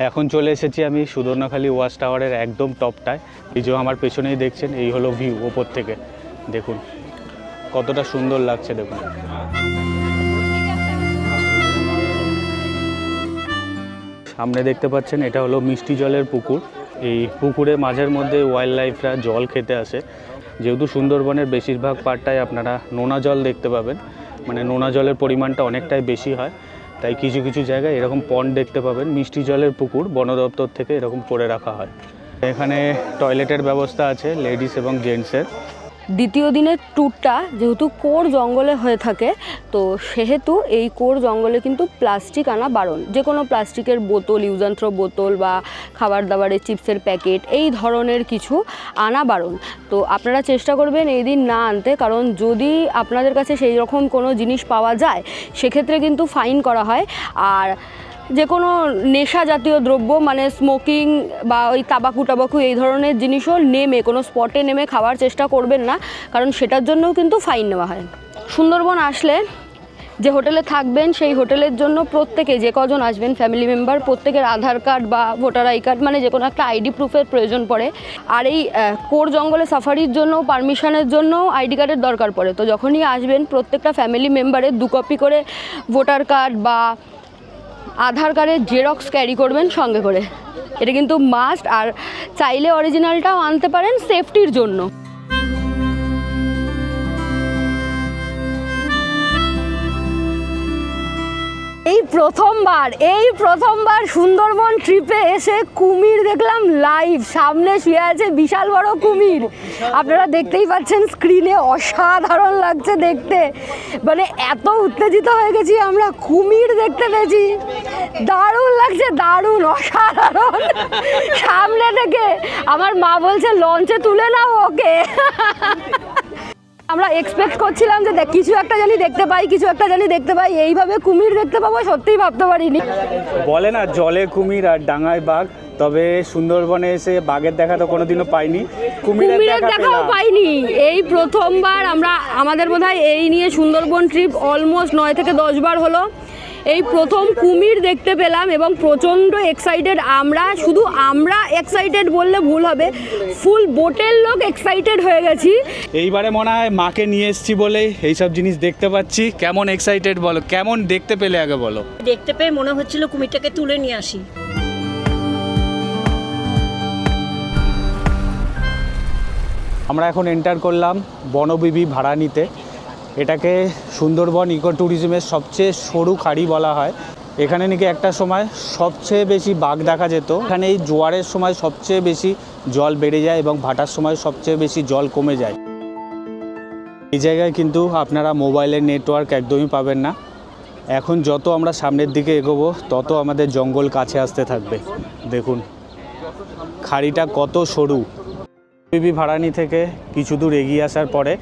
এখন চলে এসেছি আমি সুদর্ণখালি ওয়াচ টাওয়ারের একদম টপটায়। এই যে আমার পেছনেই দেখছেন, এই হলো ভিউ ওপর থেকে। দেখুন কতটা সুন্দর লাগছে, দেখুন। সামনে দেখতে পাচ্ছেন এটা হলো মিষ্টি জলের পুকুর। এই পুকুরে মাঝের মধ্যে ওয়াইল্ড লাইফরা জল খেতে আসে। যেহেতু সুন্দরবনের বেশিরভাগ পার্টটায় আপনারা নোনা জল দেখতে পাবেন, মানে নোনা জলের পরিমাণটা অনেকটাই বেশি হয়, তাই কিছু কিছু জায়গায় এরকম পন্ড দেখতে পাবেন। মিষ্টি জলের পুকুর বন দপ্তর থেকে এরকম করে রাখা হয়। এখানে টয়লেটের ব্যবস্থা আছে লেডিস এবং জেন্টসের। দ্বিতীয় দিনের ট্যুরটা যেহেতু কোর জঙ্গলে হয়ে থাকে, তো সেহেতু এই কোর জঙ্গলে কিন্তু প্লাস্টিক আনা বারণ। যে কোনো প্লাস্টিকের বোতল, ইউজ অ্যান্ড থ্রো বোতল বা খাবার দাবারের চিপসের প্যাকেট, এই ধরনের কিছু আনা বারণ। তো আপনারা চেষ্টা করবেন এই দিন না আনতে, কারণ যদি আপনাদের কাছে সেই রকম কোনো জিনিস পাওয়া যায় সেক্ষেত্রে কিন্তু ফাইন করা হয়। আর যে কোনো নেশা জাতীয় দ্রব্য, মানে স্মোকিং বা ওই তাবাকু এই ধরনের জিনিসও নেমে কোনো স্পটে নেমে খাওয়ার চেষ্টা করবেন না, কারণ সেটার জন্যও কিন্তু ফাইন নেওয়া হয়। সুন্দরবন আসলে যে হোটেলে থাকবেন সেই হোটেলের জন্য প্রত্যেকে, যে কজন আসবেন ফ্যামিলি মেম্বার, প্রত্যেকের আধার কার্ড বা ভোটার আই কার্ড, মানে যে কোনো একটা আইডি প্রুফের প্রয়োজন পড়ে। আর এই কোর জঙ্গলে সাফারির জন্য পারমিশনের জন্য আইডি কার্ডের দরকার পড়ে। তো যখনই আসবেন প্রত্যেকটা ফ্যামিলি মেম্বারের 2 কপি করে ভোটার কার্ড বা আধার কার্ডের জেরক্স ক্যারি করবেন সঙ্গে করে। এটা কিন্তু মাস্ট, আর চাইলে অরিজিনালটাও আনতে পারেন সেফটির জন্য। এই প্রথমবার সুন্দরবন ট্রিপে এসে কুমির দেখলাম লাইভ। সামনে শুয়ে আছে বিশাল বড় কুমির, আপনারা দেখতেই পাচ্ছেন স্ক্রিনে। অসাধারণ লাগছে দেখতে, মানে এত উত্তেজিত হয়ে গেছি আমরা, কুমির দেখতে পেয়েছি। দারুণ লাগছে, দারুণ, অসাধারণ। সামনে থেকে আমার মা বলছে লঞ্চে তুলে নাও ওকে। আমরা এক্সপেক্ট করছিলাম যে কিছু একটা জানি দেখতে পাই, এইভাবে কুমির দেখতে পাবো সত্যিই ভাবতে পারিনি। বলে না জলে কুমির আর ডাঙায় বাঘ, তবে সুন্দরবনে এসে বাঘের দেখা তো কোনোদিনও পাইনি, কুমিরের দেখাও পাইনি। এই প্রথমবার আমাদের বোধহয় এই নিয়ে সুন্দরবন ট্রিপ অলমোস্ট 9 থেকে 10 বার হলো। এই প্রথম কুমির দেখতে পেলাম এবং প্রচণ্ড এক্সাইটেড আমরা এক্সাইটেড বললে ভুল হবে, ফুল বোটের লোক এক্সাইটেড হয়ে গেছি। এইবারে মনে হয় মাকে নিয়ে এসেছি বলে এইসব জিনিস দেখতে পাচ্ছি। কেমন এক্সাইটেড বলো, কেমন দেখতে পেলে আগে বলো? দেখতে পেয়ে মনে হচ্ছিল কুমিরটাকে তুলে নিয়ে আসি। আমরা এখন এন্টার করলাম বনবিবি ভাড়ানিতে। এটাকে সুন্দরবন ইকো ট্যুরিজমের সবচেয়ে সরু খাড়ি বলা হয়। এখানে নাকি একটা সময় সবচেয়ে বেশি বাঘ দেখা যেত। এখানে এই জোয়ারের সময় সবচেয়ে বেশি জল বেড়ে যায় এবং ভাটার সময় সবচেয়ে বেশি জল কমে যায়। এই জায়গায় কিন্তু আপনারা মোবাইলের নেটওয়ার্ক একদমই পাবেন না। এখন যত আমরা সামনের দিকে এগোবো তত আমাদের জঙ্গল কাছে আসতে থাকবে। দেখুন খাড়িটা কত সরু। বিবি ভাড়ানি থেকে কিছু দূর এগিয়ে আসার পরে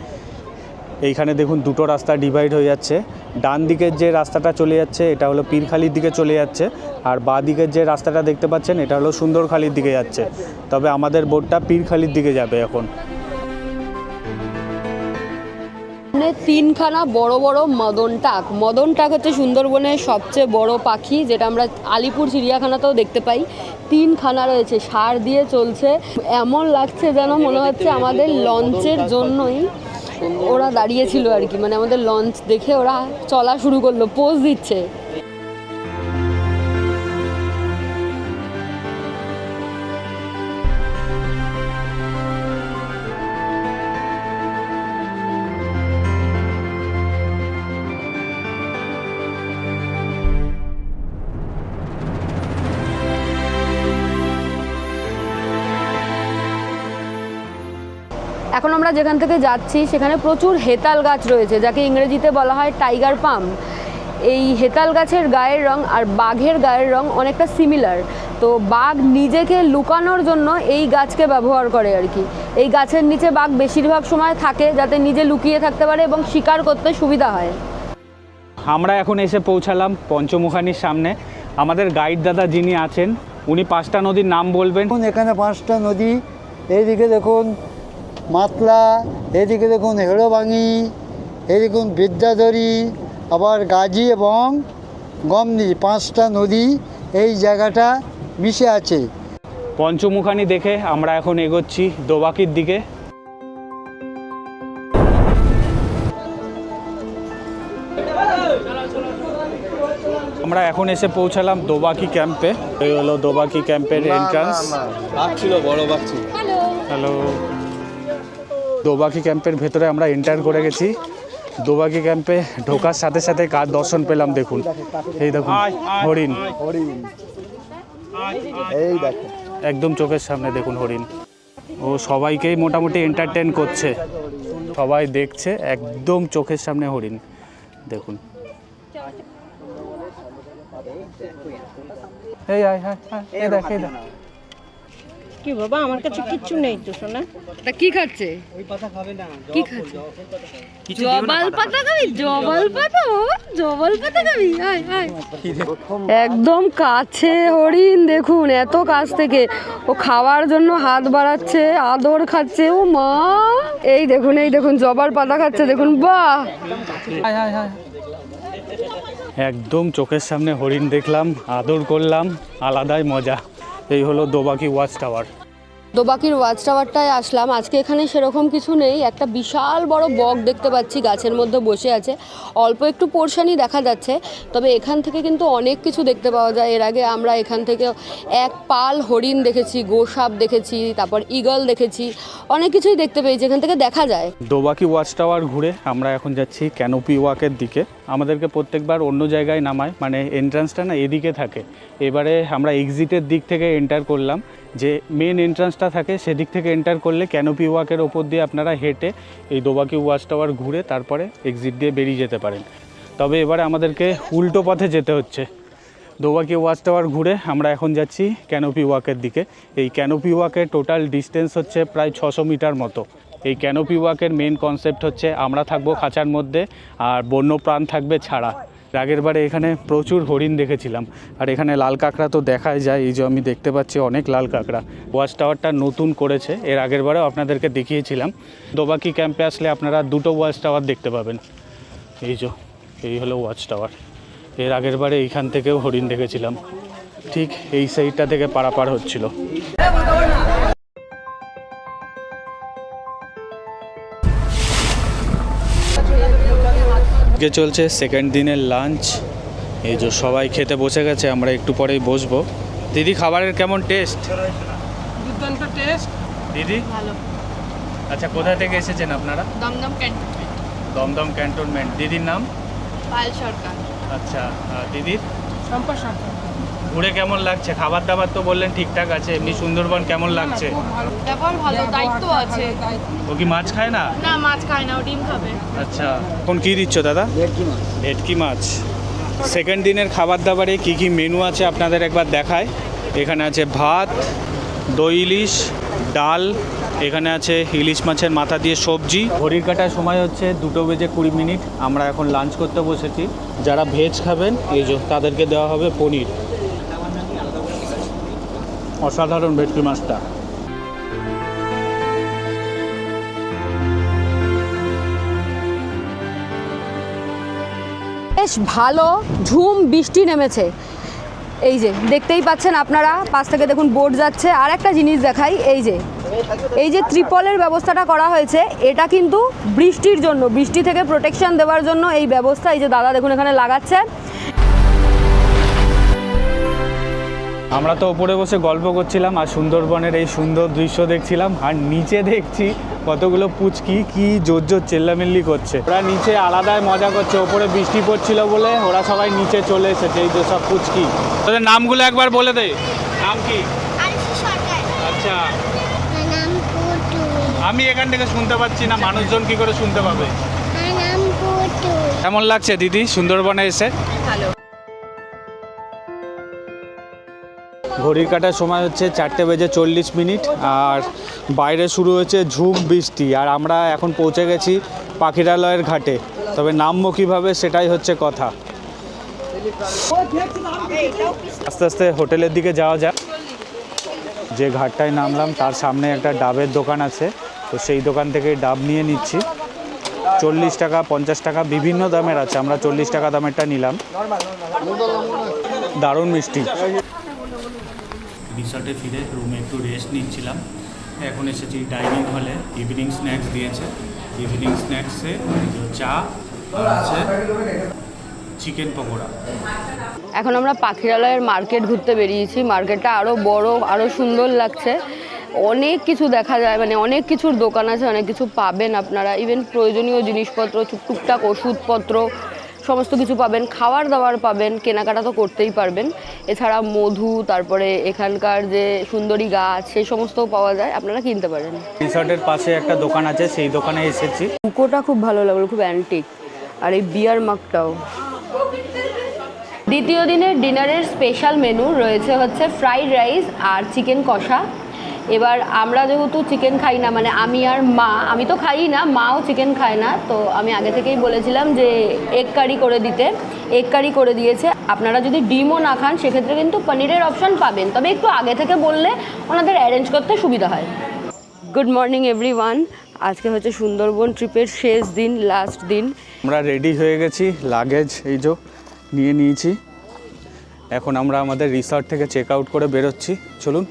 এইখানে দেখুন দুটো রাস্তা ডিভাইড হয়ে যাচ্ছে। ডান দিকের যে রাস্তাটা চলে যাচ্ছে এটা হলো পীরখালির দিকে চলে যাচ্ছে, আর বাঁ দিকের যে রাস্তাটা দেখতে পাচ্ছেন এটা হলো সুন্দরখালির দিকে যাচ্ছে। তবে আমাদের বোটটা পীরখালির দিকে যাবে এখন। তিনখানা বড় বড় মদন টাক হচ্ছে সুন্দরবনের সবচেয়ে বড় পাখি, যেটা আমরা আলিপুর চিড়িয়াখানাতেও দেখতে পাই। 3খানা রয়েছে, সার দিয়ে চলছে। এমন লাগছে যেন মনে হচ্ছে আমাদের লঞ্চের জন্যই ওরা দাঁড়িয়েছিল আর কি, মানে আমাদের লঞ্চ দেখে ওরা চলা শুরু করলো, পোজ দিচ্ছে। এখন আমরা যেখান থেকে যাচ্ছি সেখানে প্রচুর হেতাল গাছ রয়েছে, যাকে ইংরেজিতে বলা হয় টাইগার পাম। এই হেতাল গাছের গায়ের রং আর বাঘের গায়ের রং অনেকটা সিমিলার। তো বাঘ নিজেকে লুকানোর জন্য এই গাছকে ব্যবহার করে আর কি। এই গাছের নিচে বাঘ বেশিরভাগ সময় থাকে যাতে নিজে লুকিয়ে থাকতে পারে এবং শিকার করতে সুবিধা হয়। আমরা এখন এসে পৌঁছালাম পঞ্চমুখানির সামনে। আমাদের গাইড দাদা যিনি আছেন উনি 5টা নদীর নাম বলবেন। এখানে 5টা নদী, এইদিকে দেখুন মাতলা, এদিকে দেখুন হেড়োভাঙি, এই দেখুন বিদ্যাধরী, আবার গাজী এবং গমনি, 5টা নদী এই জায়গাটা মিশে আছে। পঞ্চমুখানি দেখে আমরা এখন এগোচ্ছি দোবাকির দিকে। আমরা এখন এসে পৌঁছালাম দোবাকি ক্যাম্পে। এই হলো দোবাকি ক্যাম্পের এন্ট্রান্স। হ্যালো। দোবাকি ক্যাম্পের ভেতরে আমরা এন্টার করে গেছি। দোবাকি ক্যাম্পে ঢোকার সাথে সাথে কার দর্শন পেলাম দেখুন। এই দেখুন হরিণ, এই দেখুন একদম চোখের সামনে দেখুন হরিণ। ও সবাইকেই মোটামুটি এন্টারটেন করছে, সবাই দেখছে, একদম চোখের সামনে হরিণ দেখুন। এই আয় হ্যাঁ এই দেখ এই দেখ। কি বাবা, আমার কাছে কিচ্ছু নেই তো সোনা। তা কি খাচ্ছে? ওই পাতা খাবে না, কি খাচ্ছে? জবাল পাতা খাবি? জবাল পাতা খাবি? আয় আয়। একদম কাছে হরিণ দেখুন, এত কাছ থেকে। ও খাওয়ার জন্য হাত বাড়াচ্ছে, আদর খাচ্ছে। ও মা, এই দেখুন জবার পাতা খাচ্ছে দেখুন। বাহ, একদম চোখের সামনে হরিণ দেখলাম, আদর করলাম, আলাদাই মজা। এই হলো দোবাকি ওয়াচ টাওয়ার। দোবাকির ওয়াচ টাওয়ারটায় আসলাম। আজকে এখানে সেরকম কিছু নেই, একটা বিশাল বড় বক দেখতে পাচ্ছি গাছের মধ্যে বসে আছে, অল্প একটু পোর্শনই দেখা যাচ্ছে, তবে এখান থেকে কিন্তু অনেক কিছু দেখতে পাওয়া যায়। এর আগে আমরা এখান থেকে এক পাল হরিণ দেখেছি, গোসাপ দেখেছি, তারপর ঈগল দেখেছি, অনেক কিছুই দেখতে পেয়েছি, এখান থেকে দেখা যায়। দোবাকি ওয়াচ টাওয়ার ঘুরে আমরা এখন যাচ্ছি ক্যানোপি ওয়াকের দিকে। আমাদেরকে প্রত্যেকবার অন্য জায়গায় নামায়, মানে এন্ট্রান্সটা না এদিকে থাকে। এবারে আমরা এক্সিটের দিক থেকে এন্টার করলাম, যে মেন এন্ট্রান্সটা থাকে সেদিক থেকে এন্টার করলে ক্যানোপি ওয়াকের ওপর দিয়ে আপনারা হেঁটে এই দোবাকি ওয়াচ টাওয়ার ঘুরে তারপরে এক্সিট দিয়ে বেরিয়ে যেতে পারেন। তবে এবারে আমাদেরকে উল্টো পথে যেতে হচ্ছে। দোবাকি ওয়াচ টাওয়ার ঘুরে আমরা এখন যাচ্ছি ক্যানোপি ওয়াকের দিকে। এই ক্যানোপি ওয়াকের টোটাল ডিস্টেন্স হচ্ছে প্রায় 600 মিটার মতো। এই ক্যানোপি ওয়াকের মেন কনসেপ্ট হচ্ছে আমরা থাকবো খাঁচার মধ্যে আর বন্যপ্রাণ থাকবে ছাড়া। আগের বারে এখানে প্রচুর হরিণ দেখেছিলাম, আর এখানে লাল কাঁকড়া তো দেখাই যায়, এই যে আমি দেখতে পাচ্ছি অনেক লাল কাঁকড়া। ওয়াচ টাওয়ারটা নতুন করেছে, এর আগের বারেও আপনাদেরকে দেখিয়েছিলাম। দোবাকি ক্যাম্পে আসলে আপনারা দুটো ওয়াচ টাওয়ার দেখতে পাবেন। এই হলো ওয়াচ টাওয়ার। এর আগের বারে এইখান থেকেও হরিণ দেখেছিলাম, ঠিক এই সাইডটা থেকে পারাপার হচ্ছিল। আজকে চলছে সেকেন্ড দিনের লাঞ্চ। এই যে সবাই খেতে বসে গেছে, আমরা একটু পরেই বসবো। দিদি, খাবারের কেমন টেস্ট? দুর্দান্ত টেস্ট। দিদি ভালো। আচ্ছা, কোথা থেকে এসেছেন আপনারা? দমদম ক্যান্টনমেন্ট। দমদম ক্যান্টনমেন্ট। দিদির নাম? পায়েল সরকার। আচ্ছা, দিদির? শম্পা সরকার। ঘুরে কেমন লাগছে? খাবার দাবার তো বললেন ঠিকঠাক আছে, এমনি সুন্দরবন কেমন লাগছে? ব্যাপার ভালো, দায়িত্ব আছে। ও কি মাছ খায় না? না, মাছ খায় না, ও ডিম খাবে। আচ্ছা, এখন কি দিচ্ছ দাদা? ভেটকি মাছ। সেকেন্ড দিনের খাবার দাবারে কি কি মেনু আছে আপনাদের একবার দেখায়। এখানে আছে ভাত, দই ইলিশ, ডাল, এখানে আছে ইলিশ মাছের মাথা দিয়ে সবজি। ঘড়ির কাটার সময় হচ্ছে 2:20 আমরা এখন লাঞ্চ করতে বসেছি। যারা ভেজ খাবেন এই যে তাদেরকে দেওয়া হবে পনির। অসাধারণ ভেটকি মাছটা। বেশ ভালো ঝুম বৃষ্টি নেমেছে, এই যে দেখতেই পাচ্ছেন আপনারা, পাশ থেকে দেখুন বোট যাচ্ছে। আর একটা জিনিস দেখাই, এই যে ত্রিপলের ব্যবস্থাটা করা হয়েছে, এটা কিন্তু বৃষ্টির জন্য, বৃষ্টি থেকে প্রোটেকশন দেওয়ার জন্য এই ব্যবস্থা। এই যে দাদা দেখুন এখানে লাগাচ্ছে। আমরা তো ওপরে বসে গল্প করছিলাম আর সুন্দরবনের এই সুন্দর দৃশ্য দেখছিলাম, আর নিচে দেখছি কতগুলো পুচকি কি জোর জোর চেল্লামেল্লি করছে। ওরা নিচে আলাদাই মজা করছে, ওপরে বৃষ্টি পড়ছিল বলে ওরা সবাই নিচে চলে এসেছে। এই যে সব পুচকি, তোদের নামগুলো একবার বলে দে। নাম কি? আচ্ছা, আমি এখান থেকে শুনতে পাচ্ছি না, মানুষজন কি করে শুনতে পাবে? কেমন লাগছে দিদি সুন্দরবনে এসে? ভালো। ঘড়ির কাটার সময় হচ্ছে 4:40 আর বাইরে শুরু হয়েছে ঝুম বৃষ্টি। আর আমরা এখন পৌঁছে গেছি পাখিরালয়ের ঘাটে, তবে নামবো কীভাবে সেটাই হচ্ছে কথা। আস্তে আস্তে হোটেলের দিকে যাওয়া যাক। যে ঘাটটায় নামলাম তার সামনে একটা ডাবের দোকান আছে, তো সেই দোকান থেকে ডাব নিয়ে নিচ্ছি। 40 টাকা, 50 টাকা, বিভিন্ন দামের আছে। আমরা 40 টাকা দামেরটা নিলাম। দারুণ মিষ্টি। রিসর্টে ফিরে রুমে একটু রেস্ট নিচ্ছিলাম। এখন এসেছি ডাইনিং হলে। ইভিনিং স্ন্যাক্স দিয়েছে। ইভিনিং স্ন্যাক্সে চা আর আছে চিকেন পকোড়া। এখন আমরা পাখিরালয়ের মার্কেট ঘুরতে বেরিয়েছি। মার্কেটটা আরও বড়, আরও সুন্দর লাগছে। অনেক কিছু দেখা যায়, মানে অনেক কিছুর দোকান আছে, অনেক কিছু পাবেন আপনারা। ইভেন প্রয়োজনীয় জিনিসপত্র, টুকটাক ওষুধপত্র, সমস্ত কিছু পাবেন। খাবার দাবার পাবেন, কেনাকাটা তো করতেই পারবেন। এছাড়া মধু, তারপরে এখানকার যে সুন্দরী গাছ, সেই সমস্তও পাওয়া যায়, আপনারা কিনতে পারেন। রিসর্টের পাশে একটা দোকান আছে, সেই দোকানে এসেছি। বুকোটা খুব ভালো লাগলো, খুব অ্যান্টিক। আর এই বিয়ার মাগটাও। দ্বিতীয় দিনের ডিনারের স্পেশাল মেনু রয়েছে হচ্ছে ফ্রাইড রাইস আর চিকেন কষা। এবার আমরা যেহেতু চিকেন খাই না, মানে আমি আর মা, আমি তো খাই না, মাও চিকেন খায় না, তো আমি আগে থেকেই বলেছিলাম যে এগ কারি করে দিতে। এগ কারি করে দিয়েছে। আপনারা যদি ডিমও না খান সেক্ষেত্রে কিন্তু পনিরের অপশান পাবেন, তবে একটু আগে থেকে বললে ওনাদের অ্যারেঞ্জ করতে সুবিধা হয়। Good morning everyone. আজকে হচ্ছে সুন্দরবন ট্রিপের শেষ দিন, লাস্ট দিন। আমরা রেডি হয়ে গেছি, লাগেজ এই যে নিয়ে নিয়েছি। এখন আমরা আমাদের রিসর্ট থেকে চেক আউট করে বেরোচ্ছি। চলুন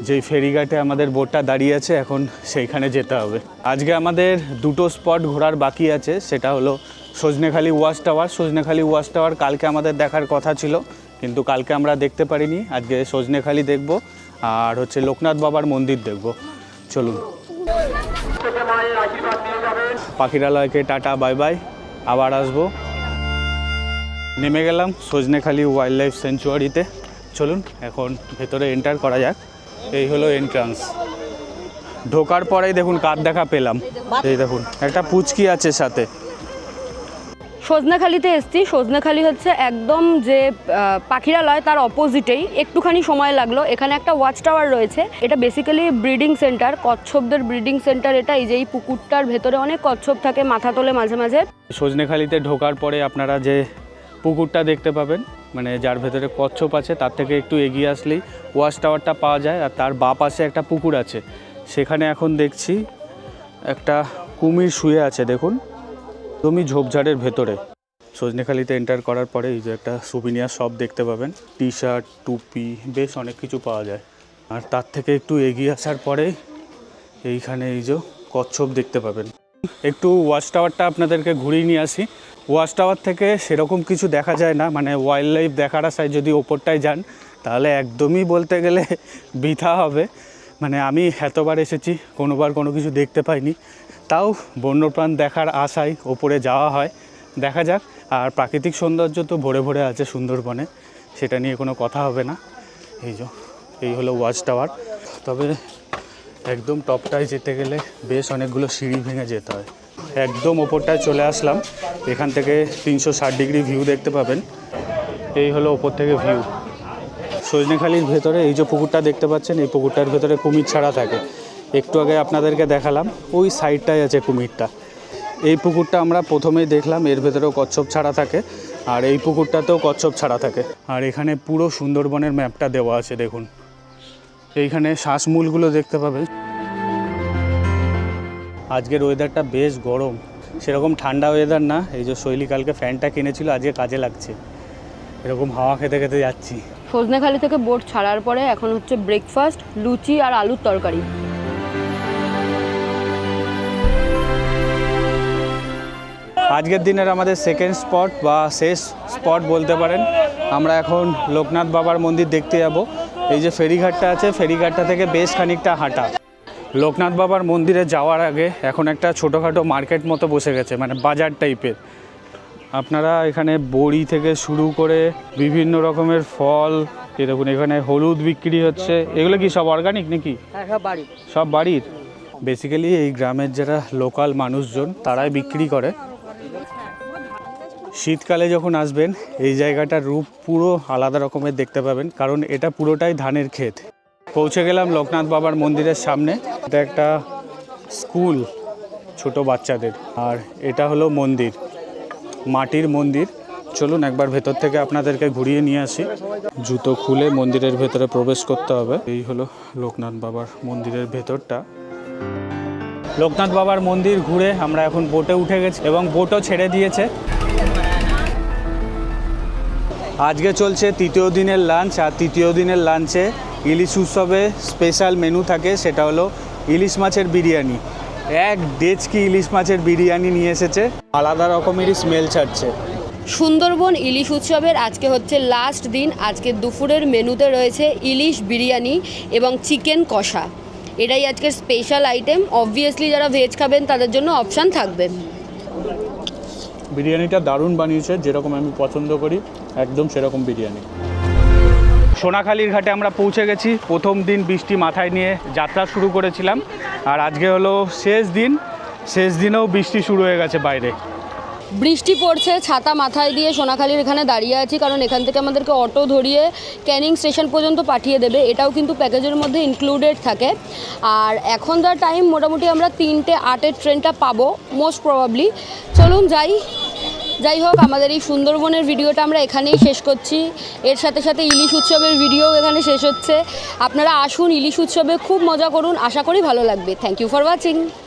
যেই ফেরিঘাটে আমাদের বোটটা দাঁড়িয়ে আছে এখন সেইখানে যেতে হবে। আজকে আমাদের দুটো স্পট ঘোরার বাকি আছে, সেটা হলো Sajnekhali watch tower. Sajnekhali watch tower কালকে আমাদের দেখার কথা ছিল, কিন্তু কালকে আমরা দেখতে পারিনি। আজকে সজনেখালি দেখব আর হচ্ছে লোকনাথ বাবার মন্দির দেখব। চলুন, পাখিরালয়কে টাটা বাই বাই, আবার আসবো। নেমে গেলাম সজনেখালি ওয়াইল্ড লাইফ স্যাংচুয়ারিতে। চলুন এখন ভেতরে এন্টার করা যাক। এই হলো এন্ট্রান্স। ঢোকার পরেই দেখুন কার দেখা পেলাম, এই দেখুন একটা পুচকি আছে সাথে। সজনেখালিতে এসছি। সজনেখালি হচ্ছে একদম যে পাখিরালয় তার অপোজিটেই, একটুখানি সময় লাগলো। এখানে একটা ওয়াচ টাওয়ার রয়েছে, এটা বেসিক্যালি ব্রিডিং সেন্টার, কচ্ছপদের ব্রিডিং সেন্টার এটা। এই যে এই পুকুরটার ভেতরে অনেক কচ্ছপ থাকে, মাথা তোলে মাঝে মাঝে। সজনেখালিতে ঢোকার পরে আপনারা যে পুকুরটা দেখতে পাবেন, মানে যার ভেতরে কচ্ছপ আছে, তার থেকে একটু এগিয়ে আসলেই ওয়াচ টাওয়ারটা পাওয়া যায়। আর তার বাঁ পাশে একটা পুকুর আছে, সেখানে এখন দেখছি একটা কুমির শুয়ে আছে। দেখুন তুমি ঝোপঝাড়ের ভেতরে। সজনেখালিতে এন্টার করার পরে এই যে একটা সুভিনিয়ার শপ দেখতে পাবেন, টি শার্ট, টুপি, বেশ অনেক কিছু পাওয়া যায়। আর তার থেকে একটু এগিয়ে আসার পরে এইখানে এই যে কচ্ছপ দেখতে পাবেন। একটু ওয়াচ টাওয়ারটা আপনাদেরকে ঘুরিয়ে নিয়ে আসি। ওয়াচ টাওয়ার থেকে সেরকম কিছু দেখা যায় না, মানে ওয়াইল্ড লাইফ দেখার আশায় যদি ওপরটায় যান তাহলে একদমই বলতে গেলে বৃথা হবে। মানে আমি এতবার এসেছি, কোনোবার কোনো কিছু দেখতে পাইনি, তাও বন্যপ্রাণ দেখার আশায় ওপরে যাওয়া হয়। দেখা যাক। আর প্রাকৃতিক সৌন্দর্য তো ভরে ভরে আছে সুন্দরবনে, সেটা নিয়ে কোনো কথা হবে না। এই হলো ওয়াচ টাওয়ার। তবে একদম টপটায় যেতে গেলে বেশ অনেকগুলো সিঁড়ি ভেঙে যেতে হয়। একদম ওপরটায় চলে আসলাম। এখান থেকে 360 ডিগ্রি ভিউ দেখতে পাবেন। এই হলো ওপর থেকে ভিউ। সজনেখালির ভেতরে এই যে পুকুরটা দেখতে পাচ্ছেন, এই পুকুরটার ভেতরে কুমির ছাড়া থাকে। একটু আগে আপনাদেরকে দেখালাম, ওই সাইডটায় আছে কুমিরটা। এই পুকুরটা আমরা প্রথমেই দেখলাম, এর ভেতরেও কচ্ছপ ছাড়া থাকে, আর এই পুকুরটাতেও কচ্ছপ ছাড়া থাকে। আর এখানে পুরো সুন্দরবনের ম্যাপটা দেওয়া আছে দেখুন। এইখানে শ্বাসমূলগুলো দেখতে পাবেন। আজকের ওয়েদারটা বেশ গরম, সেরকম ঠান্ডা ওয়েদার না। এই যে শৈলী কালকে ফ্যানটা কিনেছিল, আজকে কাজে লাগছে। এরকম হাওয়া খেতে খেতে যাচ্ছি। সজনেখালি থেকে বোট ছাড়ার পরে এখন হচ্ছে ব্রেকফাস্ট, লুচি আর আলুর তরকারি। আজকের দিনের আমাদের সেকেন্ড স্পট বা শেষ স্পট বলতে পারেন। আমরা এখন লোকনাথ বাবার মন্দির দেখতে যাব। এই যে ফেরিঘাটটা আছে, ফেরিঘাটটা থেকে বেশ খানিকটা হাঁটা। লোকনাথ বাবার মন্দিরে যাওয়ার আগে এখন একটা ছোটোখাটো মার্কেট মতো বসে গেছে, মানে বাজার টাইপের। আপনারা এখানে বড়ি থেকে শুরু করে বিভিন্ন রকমের ফল, এই দেখুন এখানে হলুদ বিক্রি হচ্ছে। এগুলো কি সব অর্গানিক নাকি? সব বাড়ির। বেসিক্যালি এই গ্রামের যারা লোকাল মানুষজন তারাই বিক্রি করে। শীতকালে যখন আসবেন এই জায়গাটার রূপ পুরো আলাদা রকমের দেখতে পাবেন, কারণ এটা পুরোটাই ধানের ক্ষেত। পৌঁছে গেলাম লোকনাথ বাবার মন্দিরের সামনে। এটা একটা স্কুল ছোট বাচ্চাদের, আর এটা হলো মন্দির, মাটির মন্দির। চলুন একবার ভেতর থেকে আপনাদেরকে ঘুরিয়ে নিয়ে আসি। জুতো খুলে মন্দিরের ভেতরে প্রবেশ করতে হবে। এই হলো লোকনাথ বাবার মন্দিরের ভেতরটা। লোকনাথ বাবার মন্দির ঘুরে আমরা এখন বোটে উঠে গেছি এবং বোটও ছেড়ে দিয়েছে। আজকে চলছে তৃতীয় দিনের লাঞ্চ, আর তৃতীয় দিনের লাঞ্চে ইলিশ উৎসবে স্পেশাল মেনু থাকে, সেটা হলো ইলিশ মাছের বিরিয়ানি। এক ডেচকি ইলিশ মাছের বিরিয়ানি নিয়ে এসেছে, আলাদা রকমেরই স্মেল ছাড়ছে। সুন্দরবন ইলিশ উৎসবের আজকে হচ্ছে লাস্ট দিন। আজকে দুপুরের মেনুতে রয়েছে ইলিশ বিরিয়ানি এবং চিকেন কষা। এটাই আজকের স্পেশাল আইটেম। অবভিয়াসলি যারা ভেজ খাবেন তাদের জন্য অপশান থাকবে। বিরিয়ানিটা দারুণ বানিয়েছে, যেরকম আমি পছন্দ করি একদম সেরকম বিরিয়ানি। সোনাখালীর ঘাটে আমরা পৌঁছে গেছি। প্রথম দিন বৃষ্টি মাথায় নিয়ে যাত্রা শুরু করেছিলাম, আর আজকে হলো শেষ দিন। শেষ দিনেও বৃষ্টি শুরু হয়ে গেছে বাইরে। বৃষ্টি পড়ছে, ছাতা মাথায় দিয়ে সোনাখালীর এখানে দাঁড়িয়ে আছি, কারণ এখান থেকে আমাদেরকে অটো ধরিয়ে ক্যানিং স্টেশন পর্যন্ত পাঠিয়ে দেবে। এটাও কিন্তু প্যাকেজের মধ্যে ইনক্লুডেড থাকে। আর এখন যা টাইম, মোটামুটি আমরা 3:08 ট্রেনটা পাবো মোস্ট প্রবাবলি। চলুন যাই হোক, আমাদের এই সুন্দরবনের ভিডিওটা আমরা এখানেই শেষ করছি। এর সাথে সাথে ইলিশ উৎসবের ভিডিও এখানে শেষ হচ্ছে। আপনারা আসুন, ইলিশ উৎসবে খুব মজা করুন, আশা করি ভালো লাগবে। Thank you for watching.